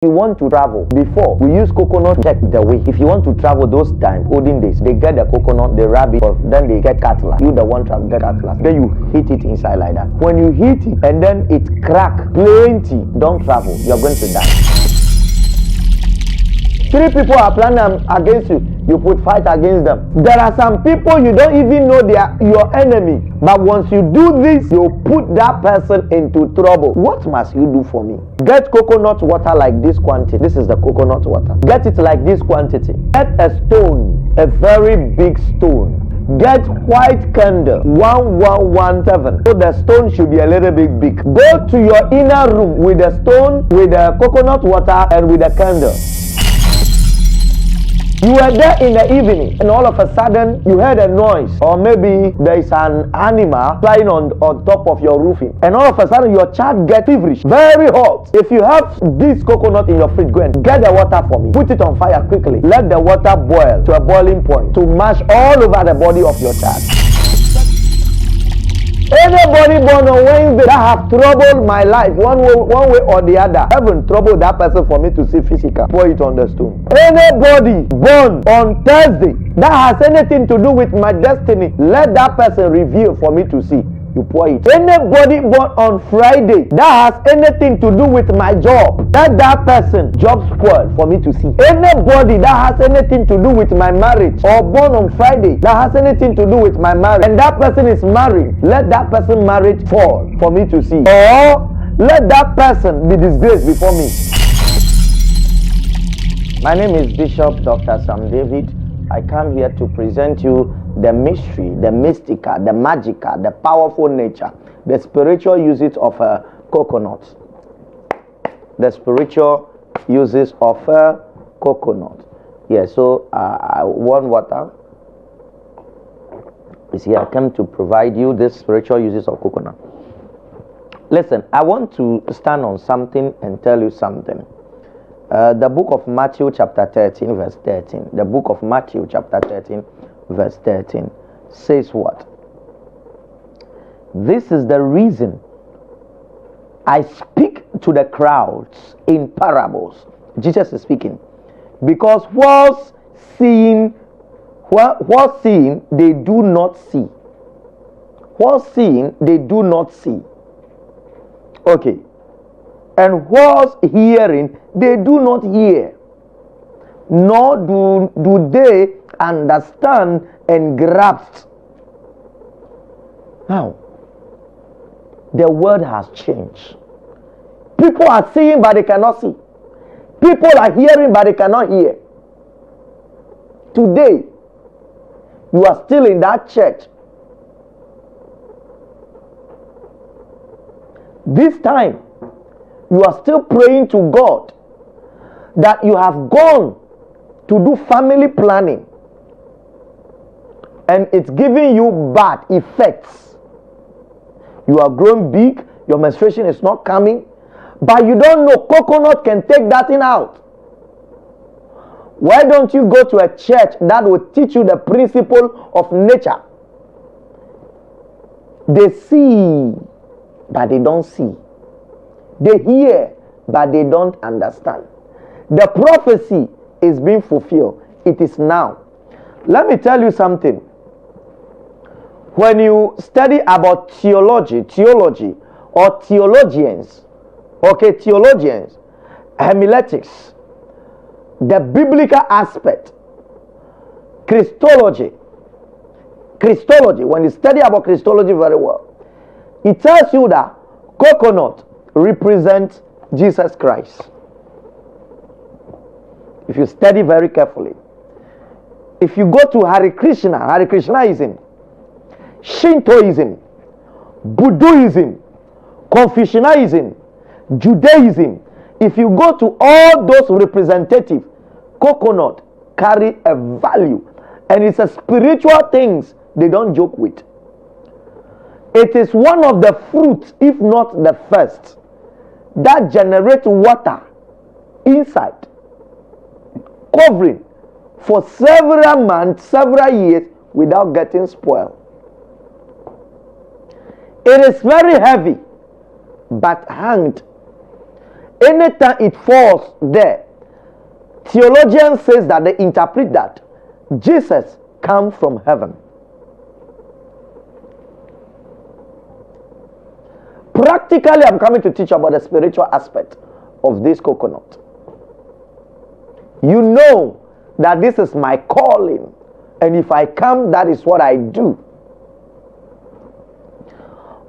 you want to travel, before we use coconut to check the way. If you want to travel those times, olden days, they get the coconut, they wrap it, then they get cutlass. You the one travel get cutlass. Then you hit it inside like that. When you hit it and then it crack plenty, don't travel. You're going to die. 3 people are planning against you. You put fight against them. There are some people you don't even know they are your enemy. But once you do this, you put that person into trouble. What must you do for me? Get coconut water like this quantity. This is the coconut water. Get it like this quantity. Get a stone, a very big stone. Get white candle 1117. So the stone should be a little bit big. Go to your inner room with the stone, with the coconut water, and with the candle. You were there in the evening and all of a sudden you heard a noise, or maybe there is an animal flying on top of your roofing, and all of a sudden your child gets feverish, very hot. If you have this coconut in your fridge, go and get the water for me. Put it on fire quickly. Let the water boil to a boiling point to mash all over the body of your child. Anybody born on Wednesday that have troubled my life one way or the other, heaven trouble that person for me to see physical. Pour it on the stone. Anybody born on Thursday that has anything to do with my destiny, let that person reveal for me to see. You pour it. Anybody born on Friday that has anything to do with my job, let that person job spoil for me to see. Anybody that has anything to do with my marriage, or born on Friday that has anything to do with my marriage, and that person is married, let that person marriage fall for me to see. Or let that person be disgraced before me. My name is Bishop Dr. Sam David. I come here to present you the mystery, the mystical, the magical, the powerful nature, the spiritual uses of a coconut. The spiritual uses of a coconut. Yeah, so warm water is here. I come to provide you this spiritual uses of coconut. Listen, I want to stand on something and tell you something. The book of Matthew chapter 13 verse 13. The book of Matthew chapter 13 verse 13 says what? This is the reason I speak to the crowds in parables. Jesus is speaking. Because while seeing they do not see. While seeing they do not see. Okay. And whilst hearing, they do not hear, nor do they understand and grasp. Now, the world has changed. People are seeing, but they cannot see. People are hearing, but they cannot hear. Today, you are still in that church. This time, you are still praying to God that you have gone to do family planning and it's giving you bad effects. You are growing big, your menstruation is not coming, but you don't know coconut can take that thing out. Why don't you go to a church that will teach you the principle of nature? They see, but they don't see. They hear, but they don't understand. The prophecy is being fulfilled. It is now. Let me tell you something. When you study about theology, or theologians, hermeneutics, the biblical aspect, Christology, when you study about Christology very well, it tells you that coconut represent Jesus Christ. If you study very carefully, if you go to Hare Krishnaism, Shintoism, Buddhism, Confucianism, Judaism, if you go to all those representative, coconut carry a value, and it's a spiritual things they don't joke with. It is one of the fruits, if not the first, that generate water inside, covering for several months, several years without getting spoiled. It is very heavy, but hanged anytime it falls there, theologians says that they interpret that Jesus come from heaven. Practically, I'm coming to teach about the spiritual aspect of this coconut. You know that this is my calling, and if I come, that is what I do.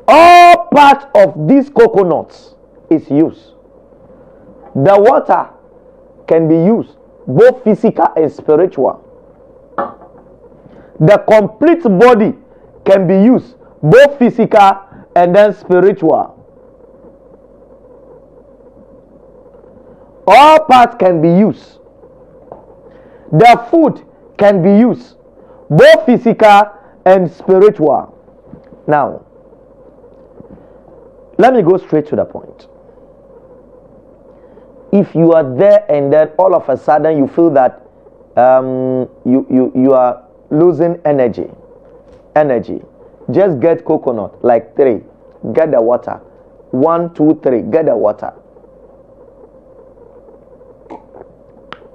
All part of these coconuts is used. The water can be used, both physical and spiritual. The complete body can be used, both physical and then spiritual. All parts can be used. The food can be used, both physical and spiritual. Now, let me go straight to the point. If you are there and then all of a sudden you feel that you are losing energy, just get coconut, like 3, get the water. 1, 2, 3, get the water.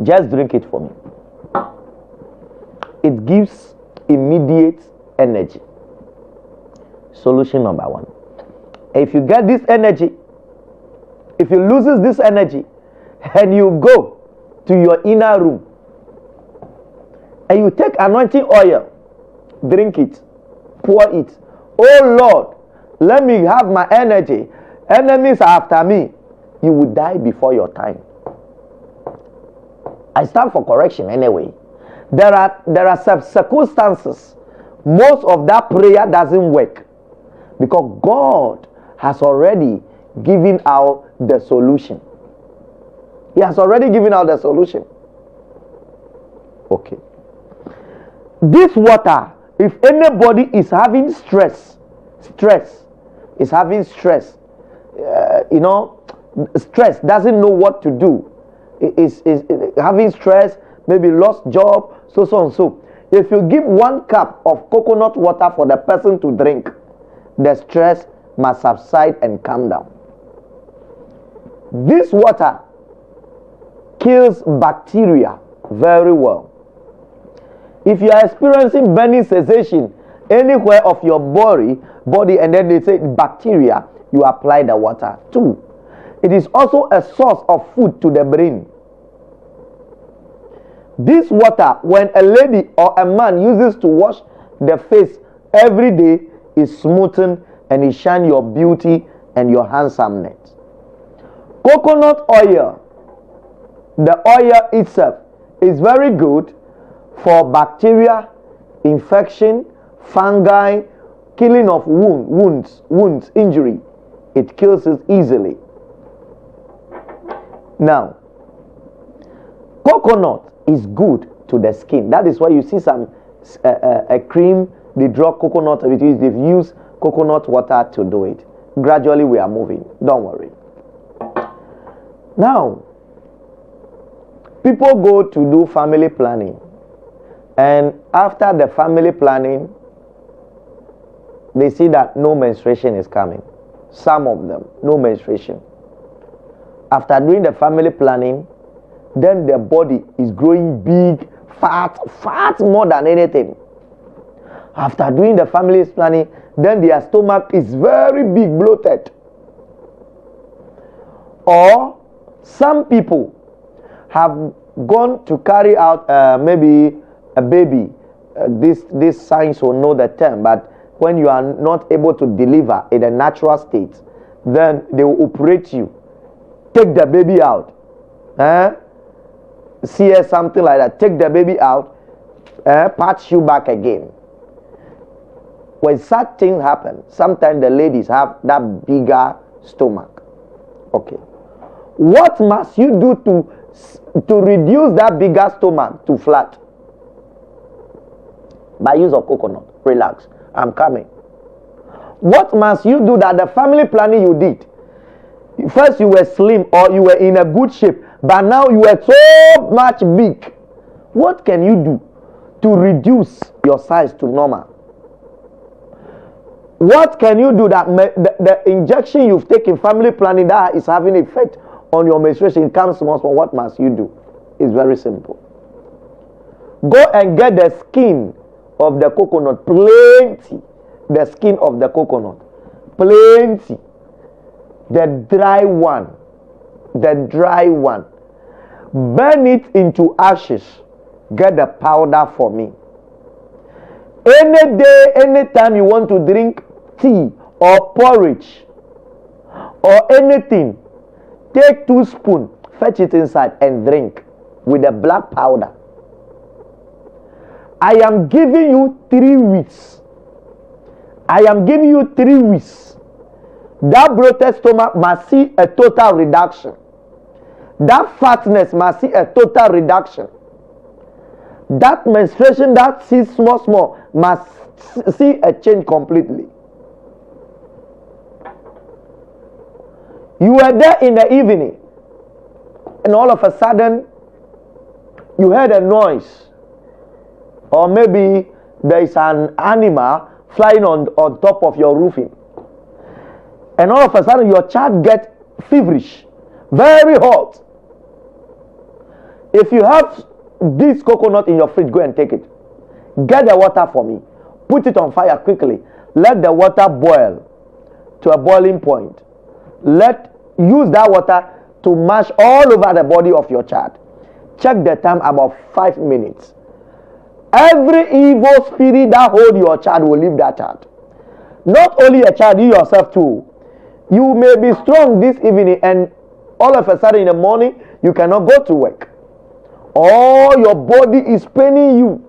Just drink it for me. It gives immediate energy. Solution number 1. If you get this energy, if you loses this energy, and you go to your inner room, and you take anointing oil, drink it, pour it. Oh Lord, let me have my energy. Enemies are after me. You will die before your time. I stand for correction anyway. There are some circumstances. Most of that prayer doesn't work because God has already given out the solution. He has already given out the solution. Okay. This water, if anybody is having stress, stress, doesn't know what to do, is having stress, maybe lost job, so and so. If you give 1 cup of coconut water for the person to drink, the stress must subside and calm down. This water kills bacteria very well. If you are experiencing burning sensation anywhere of your body, and then they say bacteria, you apply the water. 2, it is also a source of food to the brain. This water, when a lady or a man uses to wash the face every day, is smoothen and it shine your beauty and your handsomeness. Coconut oil, the oil itself, is very good for bacteria, infection, fungi, killing of wounds, injury. It kills it easily. Now, coconut is good to the skin. That is why you see some a cream, they draw coconut, they've used coconut water to do it. Gradually we are moving, don't worry. Now, people go to do family planning, and after the family planning, they see that no menstruation is coming. Some of them, no menstruation. After doing the family planning, then their body is growing big, fat more than anything. After doing the family planning, then their stomach is very big, bloated. Or some people have gone to carry out maybe a baby. This science will know the term, but when you are not able to deliver in a natural state, then they will operate you, take the baby out, CS something like that, take the baby out, patch you back again. When such things happen, sometimes the ladies have that bigger stomach. Okay, what must you do to reduce that bigger stomach to flat? By use of coconut. Relax, I'm coming. What must you do that the family planning you did? First you were slim or you were in a good shape, but now you are so much big. What can you do to reduce your size to normal? What can you do that the injection you've taken, family planning, that is having effect on your menstruation, it comes small, small. What must you do? It's very simple. Go and get the skin of the coconut, plenty. The skin of the coconut, plenty. The dry one. Burn it into ashes. Get the powder for me. Any day, anytime you want to drink tea or porridge or anything, take 2 spoons, fetch it inside and drink with the black powder. I am giving you 3 weeks. That bloated stomach must see a total reduction. That fatness must see a total reduction. That menstruation that sees small must see a change completely. You were there in the evening and all of a sudden you heard a noise, or maybe there is an animal flying on top of your roofing, and all of a sudden your child gets feverish, very hot. If you have this coconut in your fridge, go and take it. Get the water for me, put it on fire quickly, let the water boil to a boiling point. Use that water to mash all over the body of your child. Check the time, about 5 minutes. Every evil spirit that hold your child will leave that child. Not only a child, you yourself too. You may be strong this evening and all of a sudden in the morning you cannot go to work. Or your body is paining you.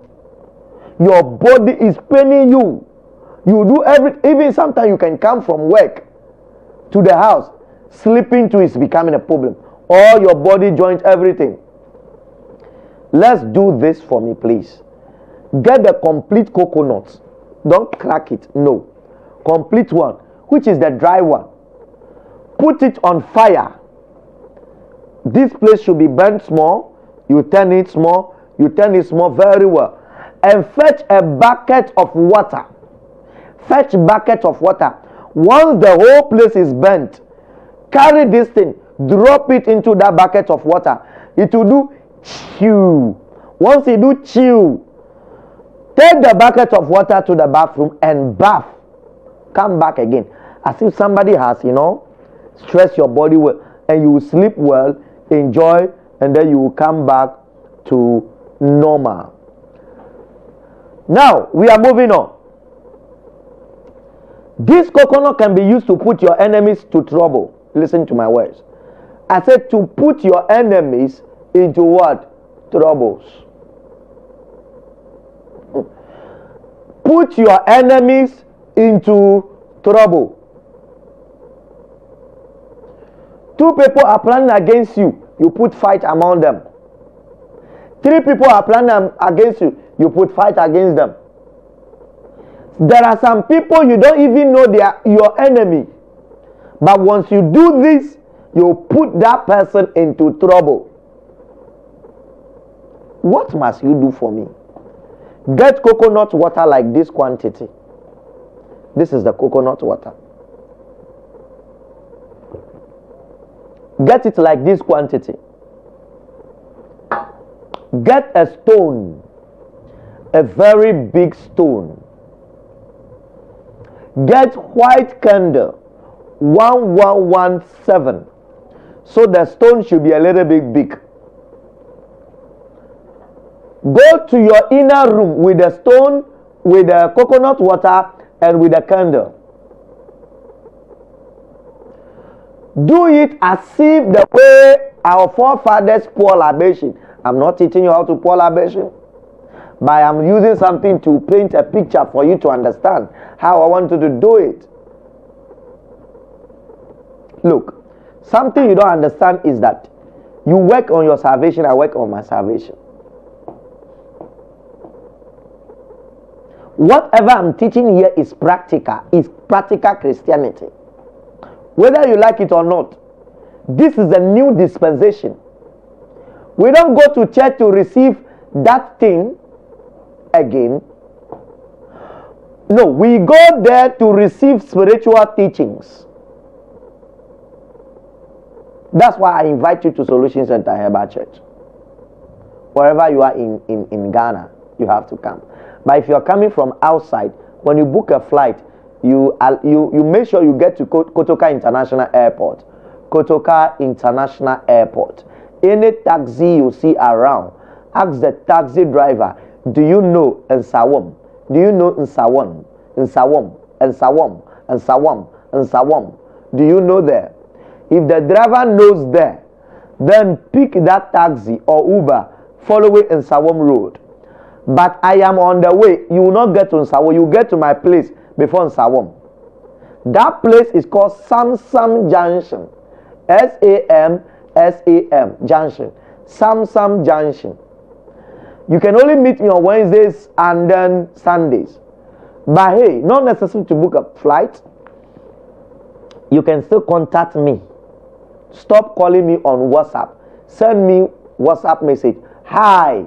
You do everything. Even sometimes you can come from work to the house. Sleeping too is becoming a problem. All your body joints, everything. Let's do this for me, please. Get the complete coconut. Don't crack it. No. Complete one, which is the dry one. Put it on fire. This place should be burnt small. You turn it small. Very well. And fetch a bucket of water. Once the whole place is burnt, carry this thing, drop it into that bucket of water. It will do chew. Once you do chew, take the bucket of water to the bathroom and bath. Come back again. As if somebody has, stressed your body well. And you will sleep well, enjoy, and then you will come back to normal. Now, we are moving on. This coconut can be used to put your enemies to trouble. Listen to my words. I said to put your enemies into what? Troubles. Put your enemies into trouble. 2 people are planning against you. You put fight among them. 3 people are planning against you. You put fight against them. There are some people you don't even know they are your enemy. But once you do this, you put that person into trouble. What must you do for me? Get coconut water like this quantity. This is the coconut water. Get it like this quantity. Get a stone, a very big stone. Get white candle, 1117. So the stone should be a little bit big. Go to your inner room with the stone, with the coconut water, and with the candle. Do it as if the way our forefathers pour libation. I'm not teaching you how to pour libation, but I'm using something to paint a picture for you to understand how I want you to do it. Look, something you don't understand is that you work on your salvation, I work on my salvation. Whatever I'm teaching here is practical Christianity. Whether you like it or not, this is a new dispensation. We don't go to church to receive that thing again. No, we go there to receive spiritual teachings. That's why I invite you to Solution Center Herbal Church. Wherever you are in Ghana, you have to come. But if you're coming from outside, when you book a flight, you make sure you get to Kotoka International Airport. Kotoka International Airport. Any taxi you see around, ask the taxi driver, do you know Nsawam? Do you know Nsawam? Nsawam, Nsawam, Nsawam, Nsawam. Do you know there? If the driver knows there, then pick that taxi or Uber following Nsawam Road. But I am on the way. You will not get to Nsawam. You get to my place before Nsawam. That place is called Samsam Junction. SAM Junction. Samsam Junction. You can only meet me on Wednesdays and then Sundays. But hey, not necessary to book a flight. You can still contact me. Stop calling me on WhatsApp. Send me WhatsApp message. Hi,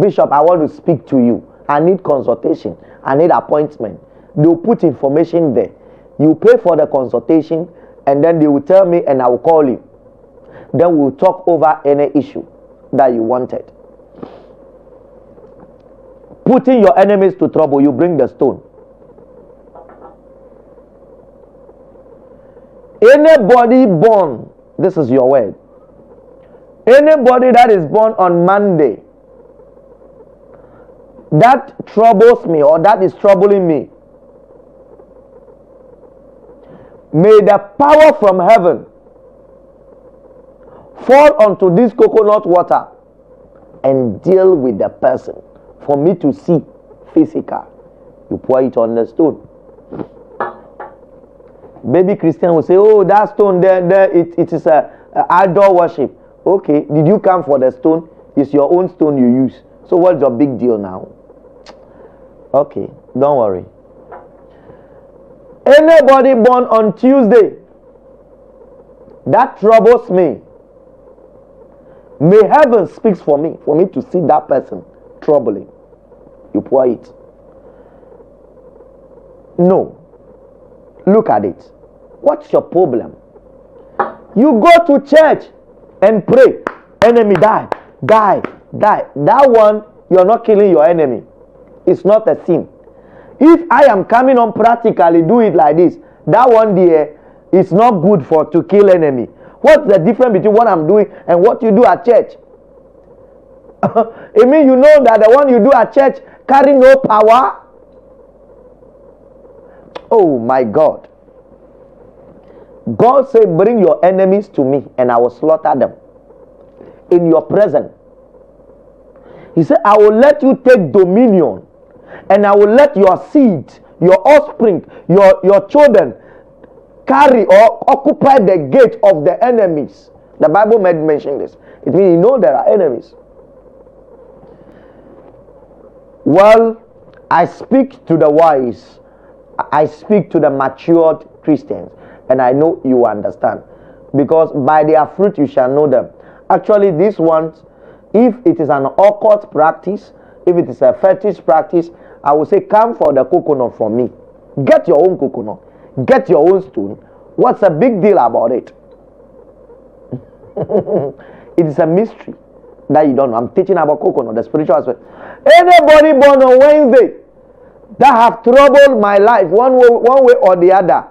Bishop, I want to speak to you. I need consultation. I need appointment. They'll put information there. You pay for the consultation, and then they will tell me, and I will call you. Then we'll talk over any issue that you wanted. Putting your enemies to trouble, you bring the stone. Anybody born, this is your word. Anybody that is born on Monday that troubles me or that is troubling me, may the power from heaven fall onto this coconut water and deal with the person for me to see physical. You pour it on the stone. Baby Christian will say, oh, that stone there it is a idol worship. Okay, did you come for the stone? It's your own stone you use. So what's your big deal now? Okay, don't worry. Anybody born on Tuesday that troubles me, may heaven speaks for me to see that person troubling. You pour it. No. Look at it. What's your problem? You go to church and pray. Enemy die. That one, you're not killing your enemy. It's not a sin. If I am coming on practically do it like this, that one there is not good for to kill enemy. What's the difference between what I'm doing and what you do at church? It means you know that the one you do at church carry no power. Oh my God. God said, bring your enemies to me and I will slaughter them in your presence. He said, I will let you take dominion and I will let your seed, your offspring, your children carry or occupy the gate of the enemies. The Bible made mention this. It means you know there are enemies. Well, I speak to the wise. I speak to the matured Christians. And I know you understand. Because by their fruit you shall know them. Actually, these ones, if it is an occult practice, if it is a fetish practice, I will say, come for the coconut from me. Get your own coconut. Get your own stone. What's the big deal about it? It is a mystery that you don't know. I'm teaching about coconut, the spiritual aspect. Anybody born on Wednesday that have troubled my life one way or the other,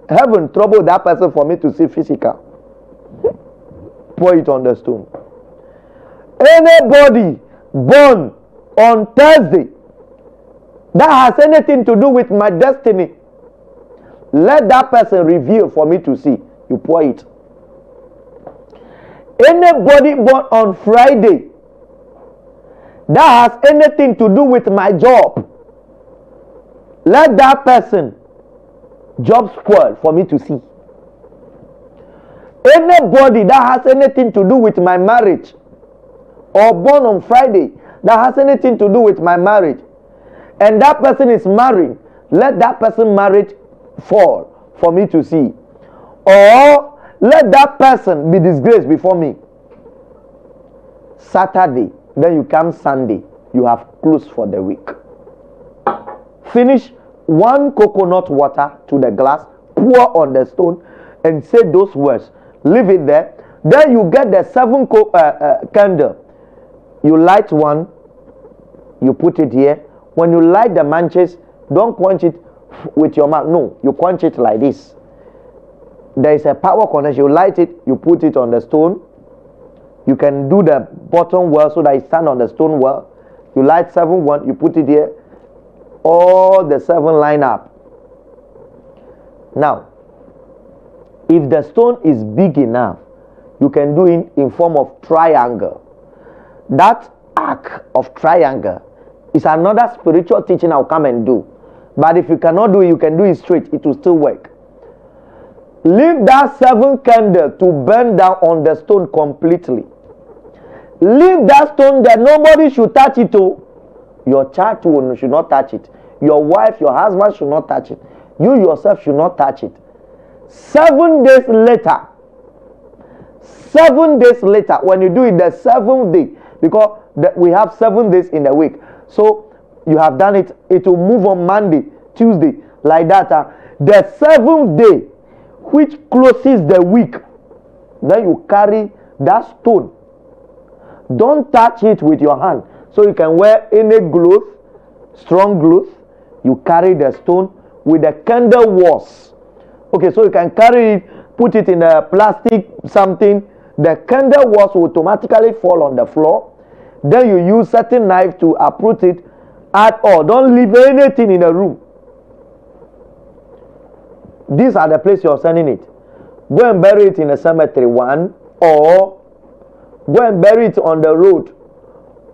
heaven troubled that person for me to see physical. Pour it on the stone. Anybody born on Thursday that has anything to do with my destiny, let that person reveal for me to see. You pour it. Anybody born on Friday that has anything to do with my job, let that person job spoil for me to see. Anybody that has anything to do with my marriage or born on Friday that has anything to do with my marriage and that person is married, let that person marriage fall for me to see. Or let that person be disgraced before me. Saturday, then you come Sunday, you have closed for the week. Finish one coconut water to the glass, pour on the stone and say those words. Leave it there. Then you get the 7 candle. You light one, you put it here. When you light the matches, don't quench it with your mouth. No, you quench it like this. There is a power connection. You light it, you put it on the stone. You can do the bottom well so that it stand on the stone well. You light 7 one, you put it here. All the 7 line up. Now, if the stone is big enough, you can do it in form of triangle. That arc of triangle is another spiritual teaching I'll come and do. But if you cannot do it, you can do it straight. It will still work. Leave that 7 candle to burn down on the stone completely. Leave that stone there. Nobody should touch it. Your child should not touch it. Your wife, your husband should not touch it. You yourself should not touch it. 7 days later, 7 days later, when you do it the 7th day, because we have 7 days in the week, so you have done it, it will move on Monday, Tuesday, like that. The 7th day, which closes the week, then you carry that stone. Don't touch it with your hand. So you can wear any cloth, strong cloth. You carry the stone with the candle was. Okay, so you can carry it, put it in a plastic something. The candle was will automatically fall on the floor. Then you use certain knife to uproot it at all. Don't leave anything in the room. These are the place you're sending it. Go and bury it in a cemetery, one, or go and bury it on the road,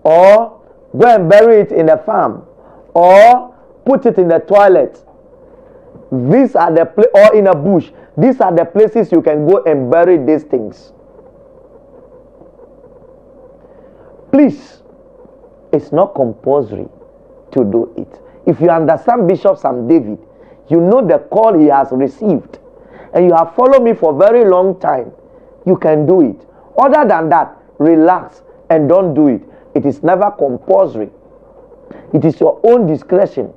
or go and bury it in a farm, or put it in the toilet. These are the or in a bush. These are the places you can go and bury these things. Please, it's not compulsory to do it. If you understand Bishop Sam David, you know the call he has received, and you have followed me for a very long time, you can do it. Other than that, relax and don't do it. It is never compulsory. It is your own discretion.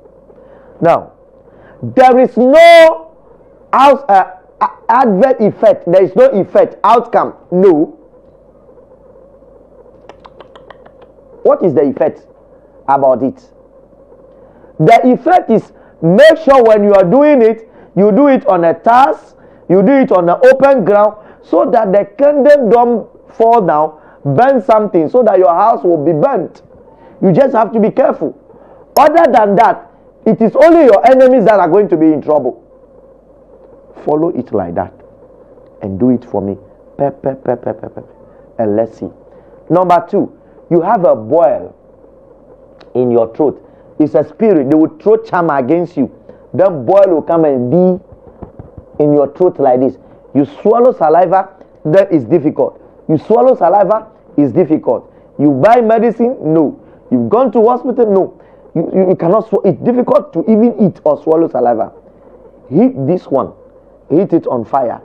Now, there is no adverse effect. There is no effect, outcome. No. What is the effect about it? The effect is, make sure when you are doing it, you do it on a task, you do it on an open ground, so that the candle don't fall down, burn something, so that your house will be burnt. You just have to be careful. Other than that, it is only your enemies that are going to be in trouble. Follow it like that and do it for me. And let's see. Number 2, you have a boil in your throat. It's a spirit. They will throw charm against you. That boil will come and be in your throat like this. You swallow saliva, that is difficult. You swallow saliva, is difficult. You buy medicine, no. You've gone to hospital, no. You cannot swallow. It's difficult to even eat or swallow saliva. Heat this one. Heat it on fire.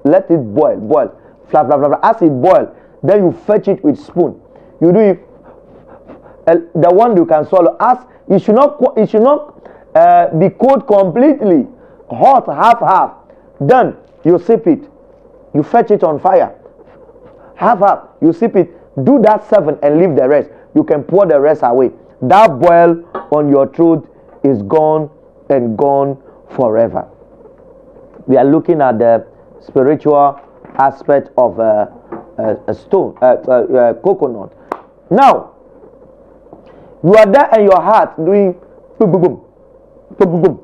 Let it boil. Blah, blah, blah, blah. As it boils, then you fetch it with spoon. You do it. The one you can swallow. As it should not be cold completely. Hot, half. Then you sip it. You fetch it on fire. Half. You sip it. Do that 7 and leave the rest. You can pour the rest away. That boil on your throat is gone and gone forever. We are looking at the spiritual aspect of a coconut. Now, you are there in your heart doing boom, boom, boom, boom, boom, boom,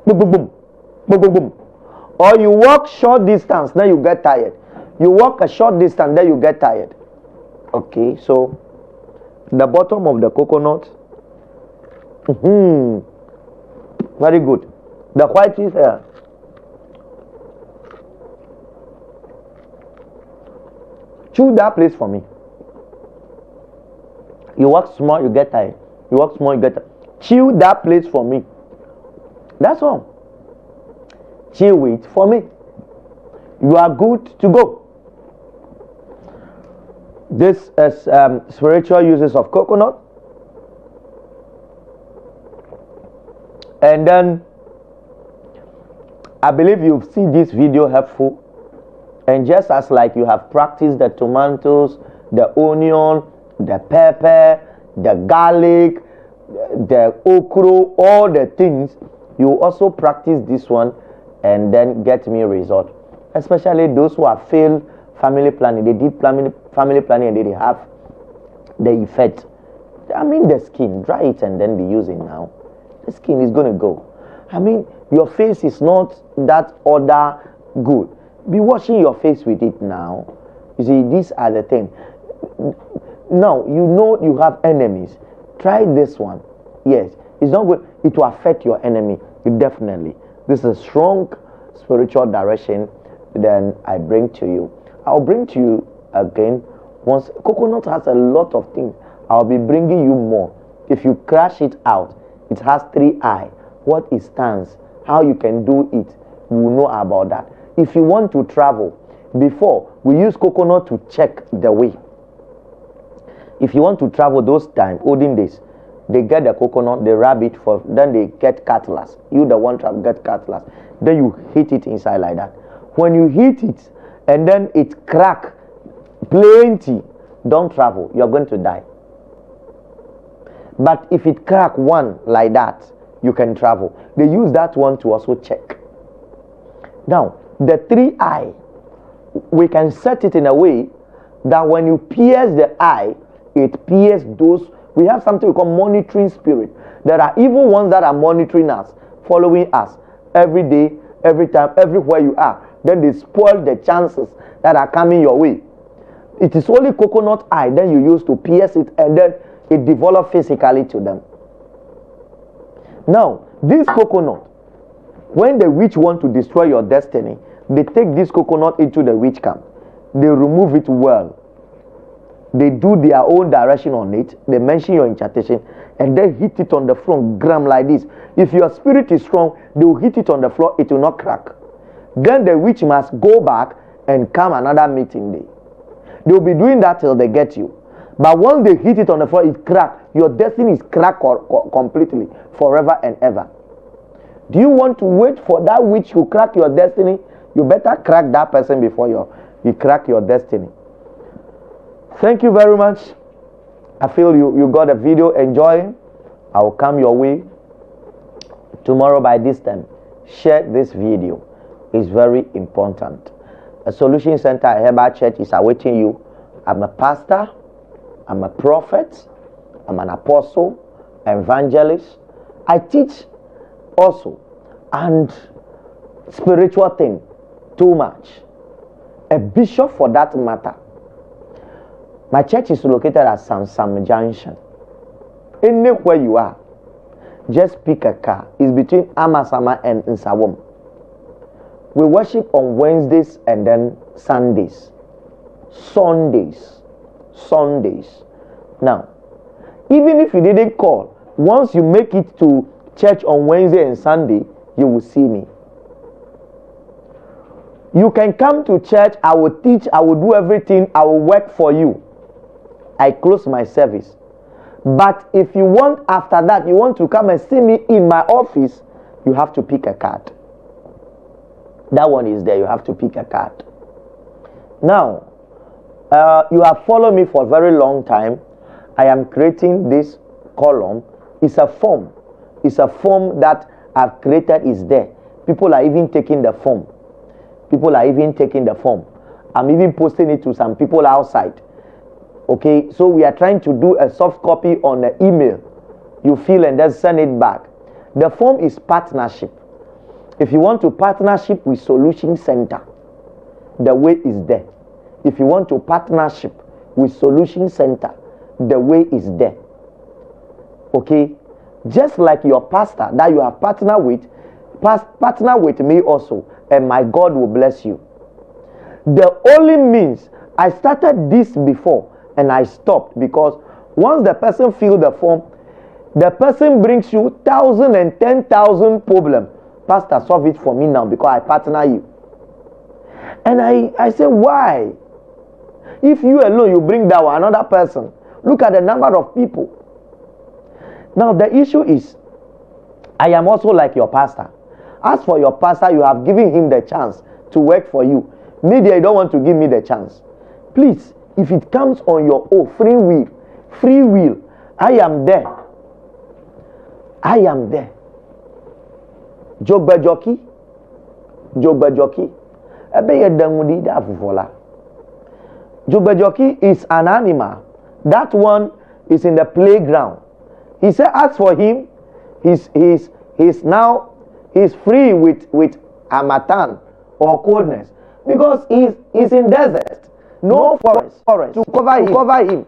boom, boom, boom, boom, boom, boom. Or you walk short distance, then you get tired. You walk a short distance, then you get tired. Okay, so the bottom of the coconut. Very good. The white is here. Chew that place for me. You walk small, you get tired. You walk small, you get tired. Chew that place for me. That's all. Chew it for me. You are good to go. This is spiritual uses of coconut. And then I believe you've seen this video helpful. And just as like you have practiced the tomatoes, the onion, the pepper, the garlic, the okra, all the things, you also practice this one and then get me result. Especially those who have failed family planning. They did family planning and they have the effect. I mean, the skin, dry it and then be using now. The skin is going to go. I mean, your face is not that other good. Be washing your face with it now. You see, these are the things. Now, you know you have enemies. Try this one. Yes, it's not good. It will affect your enemy. Definitely. This is a strong spiritual direction then I bring to you. I'll bring to you again. Once coconut has a lot of things, I'll be bringing you more. If you crash it out, it has 3 eyes. What it stands, how you can do it, you will know about that. If you want to travel, before we use coconut to check the way. If you want to travel those time, olden days, they get the coconut, they rub it for, then they get cutlass. You the one to get cutlass. Then you hit it inside like that. When you hit it and then it crack plenty, don't travel. You're going to die. But if it crack one like that, you can travel. They use that one to also check. Now, the 3 eye, we can set it in a way that when you pierce the eye, it pierces those. We have something we call monitoring spirit. There are even ones that are monitoring us, following us every day, every time, everywhere you are. Then they spoil the chances that are coming your way. It is only coconut eye then you use to pierce it and then it develops physically to them. Now, this coconut, when the witch want to destroy your destiny, they take this coconut into the witch camp. They remove it well. They do their own direction on it. They mention your incantation and then hit it on the floor, gram like this. If your spirit is strong, they will hit it on the floor, it will not crack. Then the witch must go back and come another meeting day. They will be doing that till they get you. But once they hit it on the floor, it crack. Your destiny is cracked completely, forever and ever. Do you want to wait for that witch to crack your destiny? You better crack that person before you crack your destiny. Thank you very much. I feel you got a video. Enjoy. I will come your way tomorrow by this time. Share this video. It's very important. A Solution Center at Herbal Church is awaiting you. I'm a pastor. I'm a prophet. I'm an apostle, evangelist. I teach also, and spiritual thing too much. A bishop for that matter. My church is located at Sam Junction. Anywhere you are, just pick a car. It's between Amasama and Nsawam. We worship on Wednesdays and then Sundays. Now, even if you didn't call, once you make it to church on Wednesday and Sunday, you will see me. You can come to church, I will teach, I will do everything, I will work for you. I close my service. But if you want, after that, you want to come and see me in my office, you have to pick a card. That one is there, you have to pick a card. Now, you have followed me for a very long time. I am creating this column. It's a form. It's a form that I've created is there. People are even taking the form. I'm even posting it to some people outside. Okay, so we are trying to do a soft copy on the email. You fill and then send it back. The form is partnership. If you want to partnership with Solution Center, the way is there. If you want to partnership with Solution Center, the way is there. Okay, just like your pastor that you have partnered with, partner with me also, and my God will bless you. The only means, I started this before and I stopped because once the person fills the form, the person brings you 1,000 and 10,000 problems. Pastor, solve it for me now because I partner you. And I say, why? If you alone, you bring down another person. Look at the number of people. Now the issue is, I am also like your pastor. As for your pastor, you have given him the chance to work for you. Media, you don't want to give me the chance. Please, if it comes on your own free will, I am there. I am there. Jogba jockey. Ebe dangudi da fufola. Jogba jockey is an animal. That one is in the playground. He said, as for him, he's free with harmattan or coldness because he's in desert. No forest to cover him.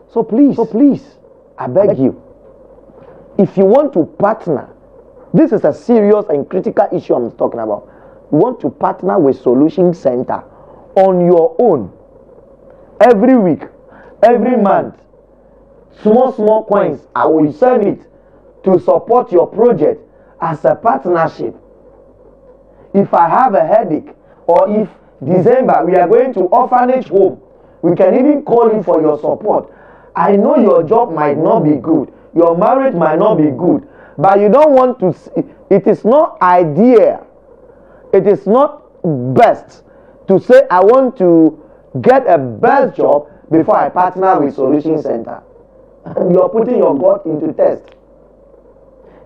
So please, I beg you, if you want to partner, this is a serious and critical issue I'm talking about. You want to partner with Solution Center on your own, every week, every month, small coins, I will send it to support your project as a partnership. If I have a headache, or if December we are going to orphanage home, we can even call you for your support. I know your job might not be good, your marriage might not be good, but you don't want to see, it is not ideal, it is not best to say I want to get a best job before I partner with Solution Center. And you are putting your God into test.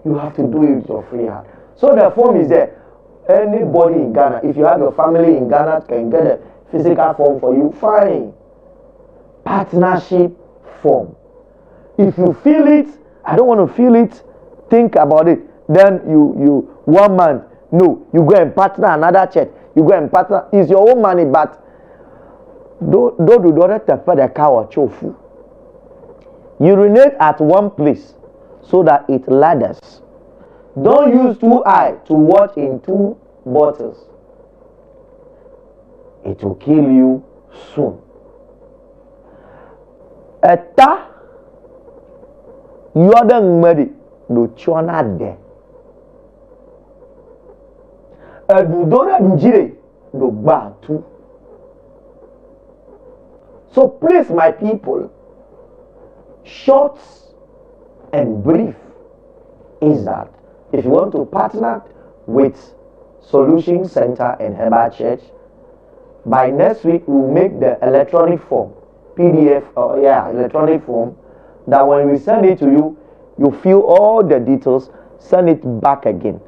You have to do it with your free heart. So the form is there. Anybody in Ghana, if you have your family in Ghana, can get a physical form for you, fine. Partnership form. If you feel it, I don't want to feel it, think about it. Then you 1 month, no, you go and partner another church. You go and partner. It's your own money, but don't do the cow or chofu. Urinate at one place so that it ladders. Don't use 2 eyes to watch in 2 bottles. It will kill you soon. Eta yoda ngmedi do chona de. Edudora njire do gba tu. So please, my people, short and brief is that if you want to partner with Solution Center and Herbal Church, by next week we'll make the electronic form, PDF, electronic form, that when we send it to you, you fill all the details, send it back again.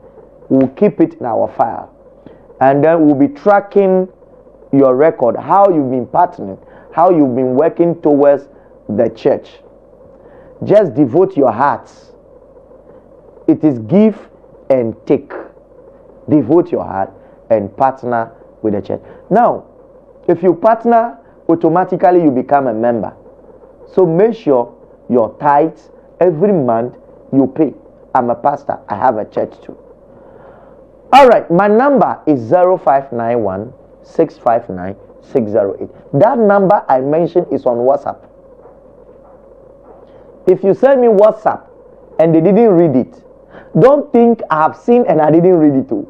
We'll keep it in our file. And then we'll be tracking your record, how you've been partnering, how you've been working towards the church. Just devote your hearts. It is give and take. Devote your heart and partner with the church. Now, if you partner, automatically you become a member. So make sure your tithes every month you pay. I'm a pastor. I have a church too. All right, my number is 0591 659 608. That number I mentioned is on WhatsApp. If you send me WhatsApp and they didn't read it, don't think I have seen and I didn't read it too.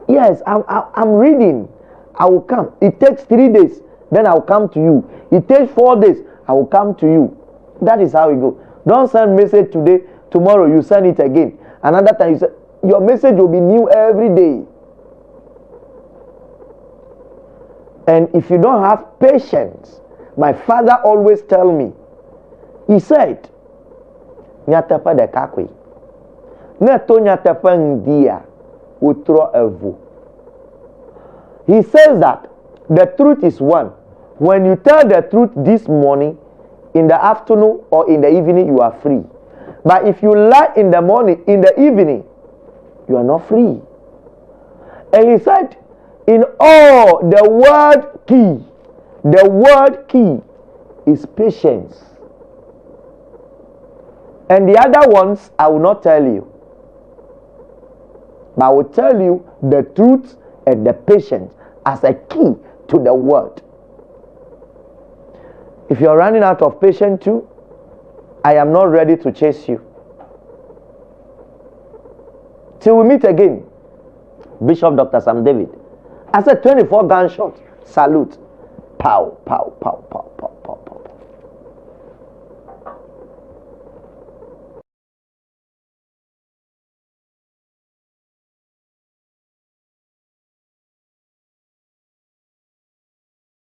Yes, I'm reading. I will come. It takes 3 days, then I will come to you. It takes 4 days, I will come to you. That is how it goes. Don't send message today, tomorrow you send it again. Another time you send. Your message will be new every day. And if you don't have patience, my father always tell me, he said, nyatapa de kakwe. Neto nyatapa ndia utro evu. He says that the truth is one. When you tell the truth this morning, in the afternoon or in the evening, you are free. But if you lie in the morning, in the evening, you are not free. And he said, in all, the word key is patience. And the other ones, I will not tell you. But I will tell you the truth and the patience as a key to the word. If you are running out of patience too, I am not ready to chase you. Till we meet again, Bishop Dr. Sam David. I said 24 gunshots. Salute. Pow, pow, pow, pow, pow.